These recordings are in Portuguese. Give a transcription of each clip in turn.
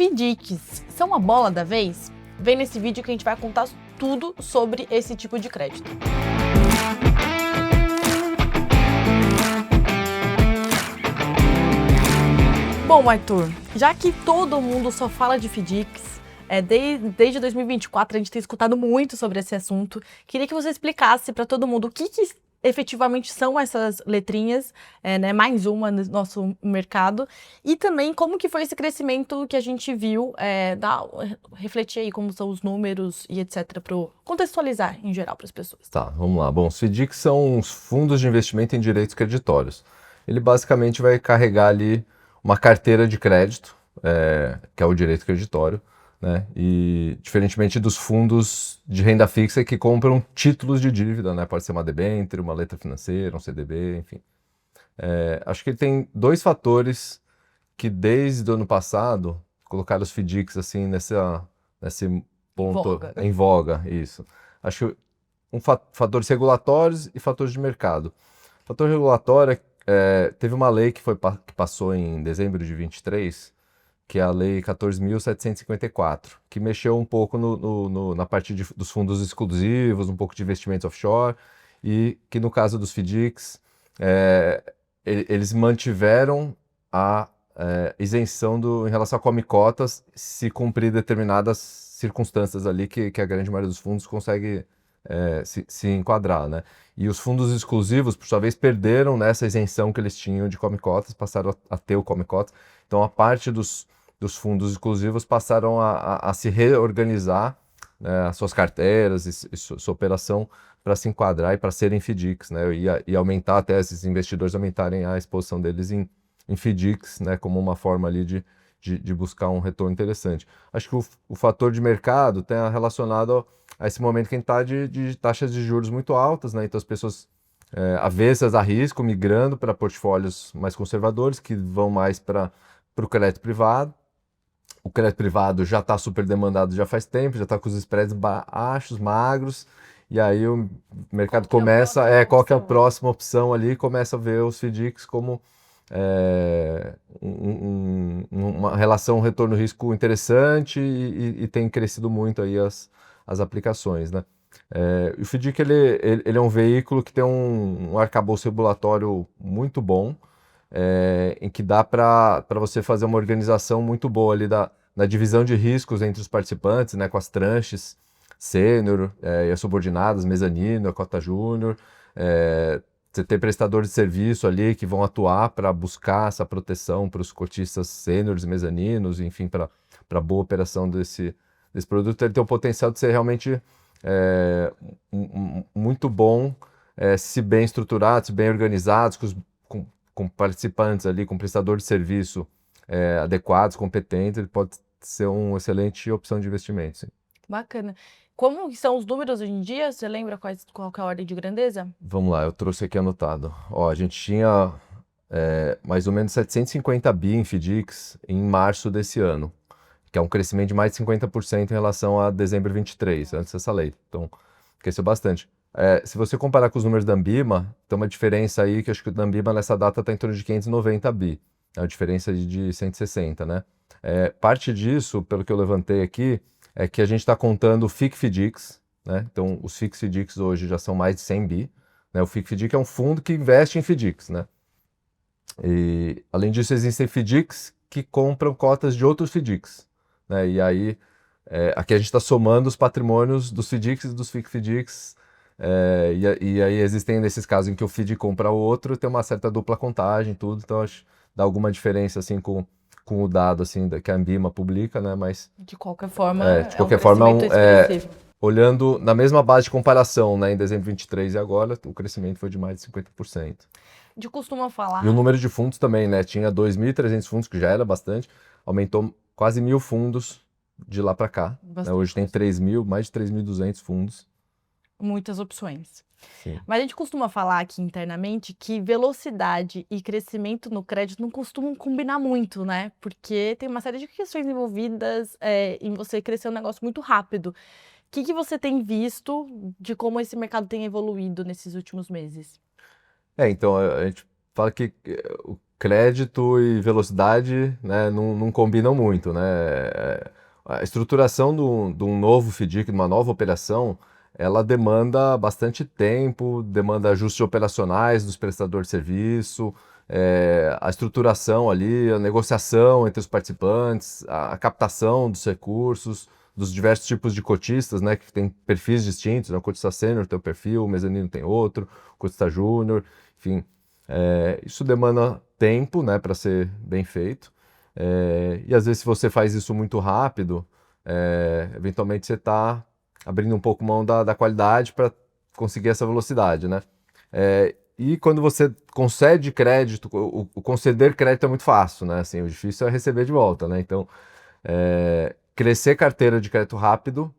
FDICs são a bola da vez? Vem nesse vídeo que a gente vai contar tudo sobre esse tipo de crédito. Bom, Arthur, já que todo mundo só fala de FDICs, desde 2024 a gente tem escutado muito sobre esse assunto, queria que você explicasse para todo mundo o que efetivamente são essas letrinhas, mais uma no nosso mercado, e também como que foi esse crescimento que a gente viu, refletir aí como são os números e etc, para contextualizar em geral para as pessoas. Tá, vamos lá. Bom, os FDICs são os fundos de investimento em direitos creditórios. Ele basicamente vai carregar ali uma carteira de crédito, que é o direito creditório, né? E diferentemente dos fundos de renda fixa que compram títulos de dívida, né? Pode ser uma debênture, uma letra financeira, um CDB, enfim. Acho que ele tem dois fatores que desde o ano passado colocaram os FDICs assim nesse ponto em voga, isso. Acho que fatores regulatórios e fatores de mercado. Fator regulatório teve uma lei que passou em dezembro de 23, que é a Lei 14.754, que mexeu um pouco na parte dos fundos exclusivos, um pouco de investimentos offshore, e que no caso dos FDICs, eles mantiveram a isenção em relação a come-cotas se cumprir determinadas circunstâncias ali que a grande maioria dos fundos consegue se enquadrar, né? E os fundos exclusivos, por sua vez, perderam nessa isenção que eles tinham de come-cotas, passaram a ter o come-cotas. Então, a parte dos fundos exclusivos passaram a se reorganizar, né, as suas carteiras e sua operação para se enquadrar e para serem FDICs, né, e aumentar até esses investidores aumentarem a exposição deles em FDICs, né, como uma forma ali de buscar um retorno interessante. Acho que o fator de mercado está relacionado a esse momento que a gente está de taxas de juros muito altas, né, então as pessoas avessas a risco, migrando para portfólios mais conservadores, que vão mais para o crédito privado. O crédito privado já está super demandado já faz tempo, já está com os spreads baixos, magros, e aí o mercado começa, qual que é a próxima opção ali, começa a ver os FDICs como uma relação retorno-risco interessante e tem crescido muito aí as aplicações, né? O FDIC ele é um veículo que tem um arcabouço regulatório muito bom, em que dá para você fazer uma organização muito boa ali na divisão de riscos entre os participantes, né, com as tranches sênior e as subordinadas, mezanino, a cota júnior. Você tem prestadores de serviço ali que vão atuar para buscar essa proteção para os cotistas sêniores e mezaninos, enfim, para boa operação desse produto. Ele tem o potencial de ser realmente muito bom, se bem estruturados, se bem organizados, com participantes ali, com prestadores de serviço adequados, competentes. Ele pode ser uma excelente opção de investimento. Sim. Bacana. Como são os números hoje em dia? Você lembra qual que é a ordem de grandeza? Vamos lá, eu trouxe aqui anotado. A gente tinha mais ou menos 750 bi em FDICs em março desse ano, que é um crescimento de mais de 50% em relação a dezembro de 23, antes dessa lei. Então, cresceu bastante. Se você comparar com os números da Ambima, tem uma diferença aí, que acho que o da Ambima nessa data está em torno de 590 bi. É uma diferença de 160, né? Parte disso, pelo que eu levantei aqui, é que a gente está contando o FIC-FDICs, né? Então, os FIC-FDICs hoje já são mais de 100 bi. Né? O FIC-FDIC é um fundo que investe em FDICs, né? E, além disso, existem FDICs que compram cotas de outros FDICs, né? E aí, aqui a gente está somando os patrimônios dos FDICs e dos FIC-FDICs, e aí existem nesses casos em que o FDIC compra o outro, tem uma certa dupla contagem, tudo, então acho que dá alguma diferença assim com o dado assim que a Ambima publica, né? Mas de qualquer forma, olhando na mesma base de comparação, né, em dezembro de 23 e agora, o crescimento foi de mais de 50%. De costuma falar. E o número de fundos também, né? Tinha 2.300 fundos, que já era bastante, aumentou quase 1.000 fundos de lá para cá. Né? Hoje tem mais de 3.200 fundos. Muitas opções. Sim. Mas a gente costuma falar aqui internamente que velocidade e crescimento no crédito não costumam combinar muito, né? Porque tem uma série de questões envolvidas em você crescer um negócio muito rápido. O que você tem visto de como esse mercado tem evoluído nesses últimos meses? Então, a gente fala que o crédito e velocidade, né, não combinam muito, né? A estruturação de um novo FDIC, de uma nova operação, ela demanda bastante tempo, demanda ajustes operacionais dos prestadores de serviço, a estruturação ali, a negociação entre os participantes, a captação dos recursos, dos diversos tipos de cotistas, né, que tem perfis distintos, né, o cotista sênior tem um perfil, o mezanino tem outro, o cotista júnior, enfim. Isso demanda tempo, né, para ser bem feito. E às vezes, se você faz isso muito rápido, eventualmente você está abrindo um pouco mão da qualidade para conseguir essa velocidade, né? E quando você concede crédito, o conceder crédito é muito fácil, né? Assim, o difícil é receber de volta, né? Então, crescer carteira de crédito rápido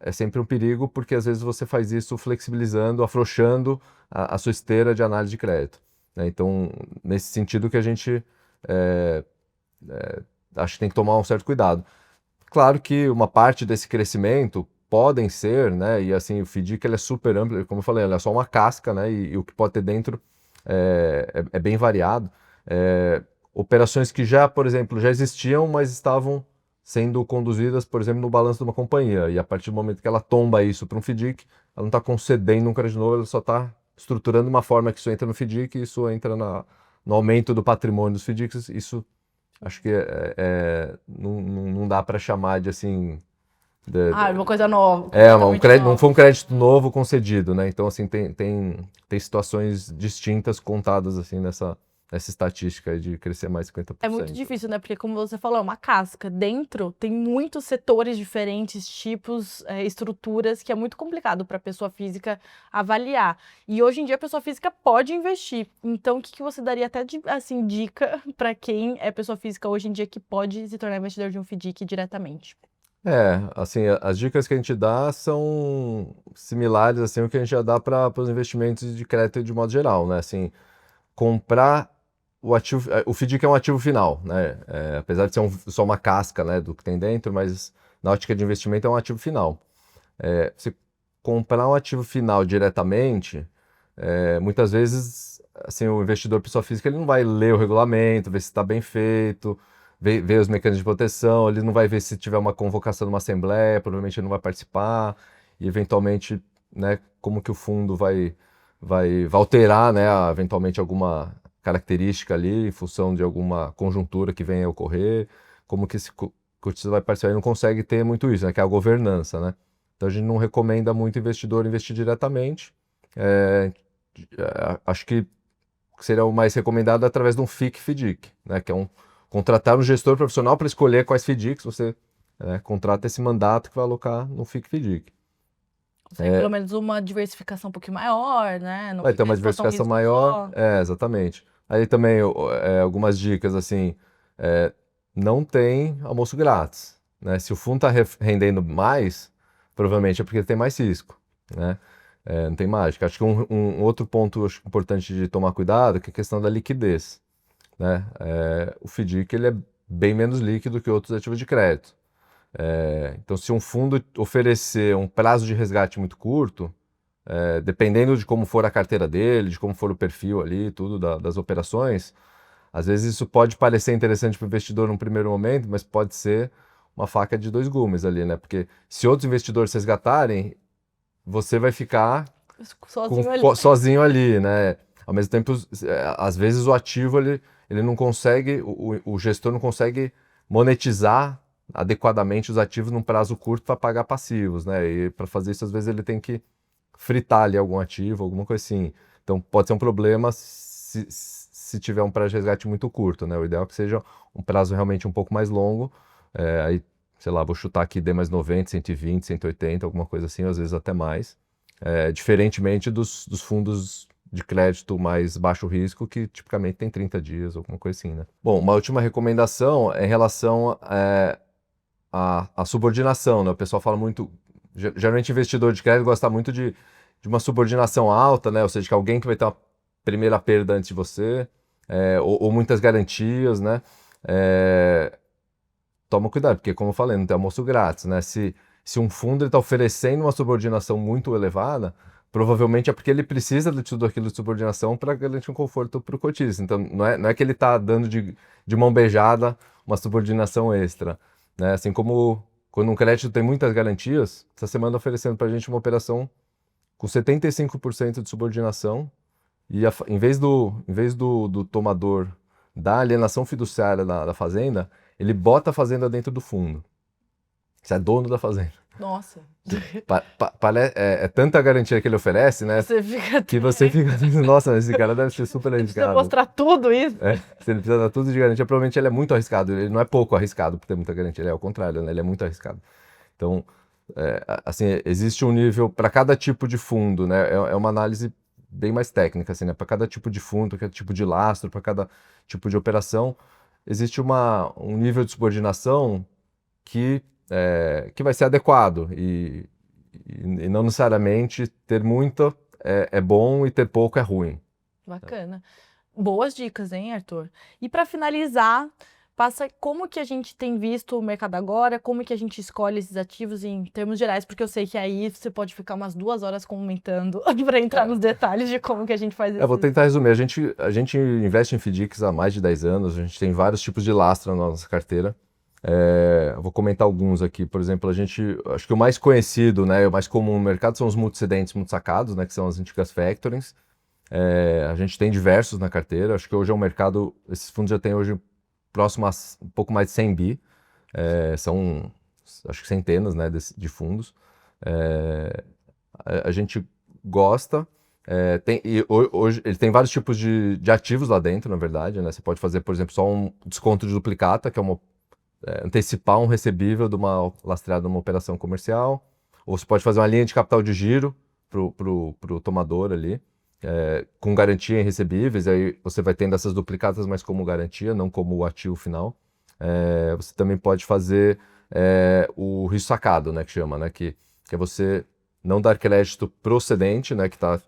é sempre um perigo, porque às vezes você faz isso flexibilizando, afrouxando a sua esteira de análise de crédito, né? Então, nesse sentido que a gente acho que tem que tomar um certo cuidado. Claro que uma parte desse crescimento podem ser, né, e assim, o FDIC ele é super amplo, como eu falei, ele é só uma casca, né, e o que pode ter dentro é bem variado. Operações que já, por exemplo, já existiam, mas estavam sendo conduzidas, por exemplo, no balanço de uma companhia, e a partir do momento que ela tomba isso para um FDIC, ela não está concedendo um crédito novo, ela só está estruturando uma forma que isso entra no FDIC, isso entra no aumento do patrimônio dos FDICs, isso acho que não dá para chamar de assim. Uma coisa nova. Não foi um crédito novo concedido, né? Então, assim, tem situações distintas contadas assim nessa estatística de crescer mais 50%. É muito difícil, né? Porque, como você falou, é uma casca. Dentro tem muitos setores diferentes, tipos, estruturas, que é muito complicado para a pessoa física avaliar. E hoje em dia a pessoa física pode investir. Então, o que você daria até de assim, dica para quem é pessoa física hoje em dia que pode se tornar investidor de um FDIC diretamente? Assim, as dicas que a gente dá são similares assim, ao que a gente já dá para os investimentos de crédito de modo geral, né? Assim, comprar o ativo, o FDIC é um ativo final, né? Apesar de ser só uma casca, né, do que tem dentro, mas na ótica de investimento é um ativo final. Você comprar um ativo final diretamente, muitas vezes, assim, o investidor pessoa física ele não vai ler o regulamento, ver se está bem feito, ver os mecanismos de proteção, ele não vai ver se tiver uma convocação de uma assembleia, provavelmente ele não vai participar, e eventualmente, né, como que o fundo vai alterar, né, eventualmente alguma característica ali, em função de alguma conjuntura que venha a ocorrer, como que esse cotista vai participar, ele não consegue ter muito isso, né, que é a governança, né? Então a gente não recomenda muito o investidor investir diretamente. Acho que seria o mais recomendado através de um FIC-FDIC, né, que é contratar um gestor profissional para escolher quais FDICs você contrata esse mandato que vai alocar no FIC-FDIC. Pelo menos uma diversificação um pouquinho maior, né? Vai ter uma diversificação maior, exatamente. Aí também algumas dicas assim, não tem almoço grátis, né? Se o fundo está rendendo mais, provavelmente é porque ele tem mais risco, né? Não tem mágica. Acho que um outro ponto importante de tomar cuidado é a questão da liquidez, né? O FDIC ele é bem menos líquido que outros ativos de crédito. Então, se um fundo oferecer um prazo de resgate muito curto, dependendo de como for a carteira dele, de como for o perfil ali, tudo das operações, às vezes isso pode parecer interessante para o investidor num primeiro momento, mas pode ser uma faca de dois gumes ali, né? Porque se outros investidores resgatarem, você vai ficar sozinho ali, né? Ao mesmo tempo, às vezes o ativo ele não consegue, o gestor não consegue monetizar adequadamente os ativos num prazo curto para pagar passivos, né? E para fazer isso, às vezes ele tem que fritar ali algum ativo, alguma coisa assim. Então pode ser um problema se tiver um prazo de resgate muito curto, né? O ideal é que seja um prazo realmente um pouco mais longo. Aí, sei lá, vou chutar aqui D mais 90, 120, 180, alguma coisa assim, às vezes até mais. Diferentemente dos fundos de crédito mais baixo risco, que tipicamente tem 30 dias, alguma coisa assim, né? Bom, uma última recomendação é em relação à subordinação, né? O pessoal fala muito, geralmente investidor de crédito gosta muito de uma subordinação alta, né? Ou seja, que alguém que vai ter uma primeira perda antes de você, ou muitas garantias, né? Toma cuidado, porque como eu falei, não tem almoço grátis, né? Se um fundo está oferecendo uma subordinação muito elevada, provavelmente é porque ele precisa de tudo aquilo de subordinação para garantir um conforto para o cotista. Então, não é que ele está dando de mão beijada uma subordinação extra, né? Assim como quando um crédito tem muitas garantias, essa semana oferecendo para a gente uma operação com 75% de subordinação e em vez do tomador da alienação fiduciária da fazenda, ele bota a fazenda dentro do fundo. Você é dono da fazenda. Nossa. É tanta garantia que ele oferece, né? Que você fica dizendo, nossa, esse cara deve ser super arriscado. Precisa mostrar tudo isso. Se ele precisa dar tudo de garantia, provavelmente ele é muito arriscado. Ele não é pouco arriscado por ter muita garantia, ele é ao contrário, né? Ele é muito arriscado. Então, assim, existe um nível para cada tipo de fundo, né? É uma análise bem mais técnica, assim, né? Para cada tipo de fundo, para cada tipo de lastro, para cada tipo de operação, existe um nível de subordinação que vai ser adequado e não necessariamente ter muita é bom e ter pouco é ruim. Bacana. Boas dicas, hein, Arthur? E para finalizar, passa como que a gente tem visto o mercado agora, como que a gente escolhe esses ativos em termos gerais, porque eu sei que aí você pode ficar umas 2 horas comentando para entrar nos detalhes de como que a gente faz isso. Vou tentar resumir. A gente investe em FDICs há mais de 10 anos, a gente tem vários tipos de lastro na nossa carteira. Eu vou comentar alguns aqui. Por exemplo, acho que o mais conhecido, né, o mais comum no mercado são os multicedentes, multissacados, né, que são as antigas factorings. A gente tem diversos na carteira. Acho que hoje é um mercado, esses fundos já têm hoje próximo a um pouco mais de 100 bi. São, acho que centenas, né, de fundos. A gente gosta. Hoje ele tem vários tipos de ativos lá dentro, na verdade, né? Você pode fazer, por exemplo, só um desconto de duplicata, que é antecipar um recebível lastreado numa operação comercial, ou você pode fazer uma linha de capital de giro pro tomador ali, com garantia em recebíveis, aí você vai tendo essas duplicatas, mas como garantia, não como o ativo final. Você também pode fazer o risco sacado, né, que chama, né, que é você não dar crédito procedente, né, que está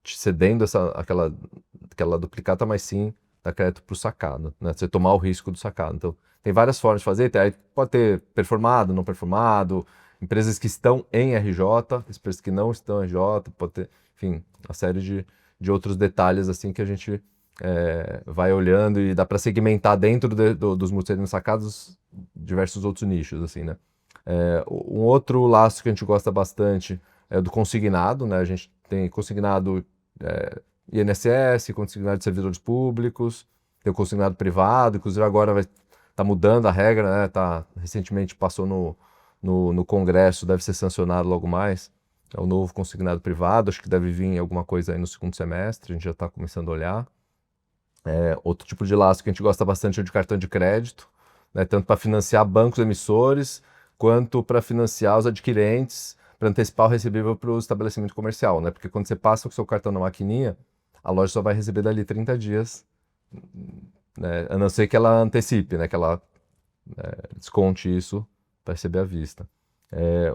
te cedendo aquela duplicata, mas sim dar crédito para o sacado, né, você tomar o risco do sacado. Então, tem várias formas de fazer, aí pode ter performado, não performado, empresas que estão em RJ, empresas que não estão em RJ, pode ter, enfim, uma série de outros detalhes assim que a gente vai olhando e dá para segmentar dentro dos multicedentes sacados diversos outros nichos, assim, né? Um outro laço que a gente gosta bastante é do consignado, né? A gente tem consignado INSS, consignado de servidores públicos, tem o consignado privado, inclusive agora tá mudando a regra, né? Recentemente passou no Congresso, deve ser sancionado logo mais. É o novo consignado privado, acho que deve vir alguma coisa aí no segundo semestre, a gente já está começando a olhar. Outro tipo de laço que a gente gosta bastante é o de cartão de crédito, né? Tanto para financiar bancos emissores, quanto para financiar os adquirentes, para antecipar o recebível para o estabelecimento comercial, né? Porque quando você passa o seu cartão na maquininha, a loja só vai receber dali 30 dias, né? A não ser que ela antecipe, né? Que ela desconte isso para receber à vista.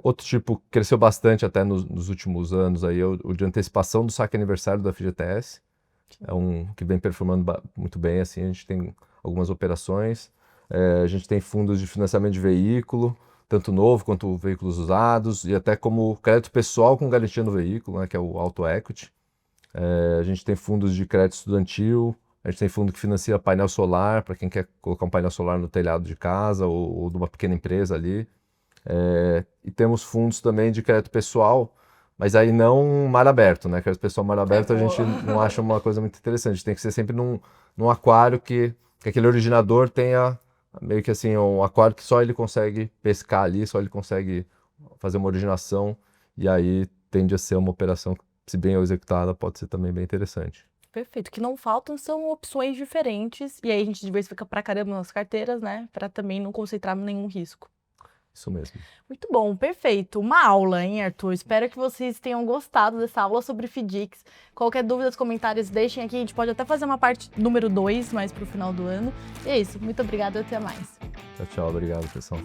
Outro tipo que cresceu bastante até nos últimos anos aí, é o de antecipação do saque aniversário da FGTS. É um que vem performando muito bem, assim, a gente tem algumas operações. A gente tem fundos de financiamento de veículo, tanto novo quanto veículos usados, e até como crédito pessoal com garantia no veículo, né, que é o Auto Equity. A gente tem fundos de crédito estudantil, a gente tem fundo que financia painel solar, para quem quer colocar um painel solar no telhado de casa ou de uma pequena empresa ali. E temos fundos também de crédito pessoal, mas aí não mar aberto, né? Crédito pessoal mar aberto a gente não acha uma coisa muito interessante. Tem que ser sempre num aquário que aquele originador tenha meio que assim, um aquário que só ele consegue pescar ali, só ele consegue fazer uma originação, e aí tende a ser uma operação que, se bem executada, pode ser também bem interessante. Perfeito. O que não faltam são opções diferentes, e aí a gente diversifica pra caramba nas carteiras, né? Para também não concentrar nenhum risco. Isso mesmo. Muito bom, perfeito. Uma aula, hein, Arthur? Espero que vocês tenham gostado dessa aula sobre FDICs. Qualquer dúvida, comentários, deixem aqui. A gente pode até fazer uma parte número 2, mais pro final do ano. E é isso. Muito obrigada e até mais. Tchau, obrigado, pessoal.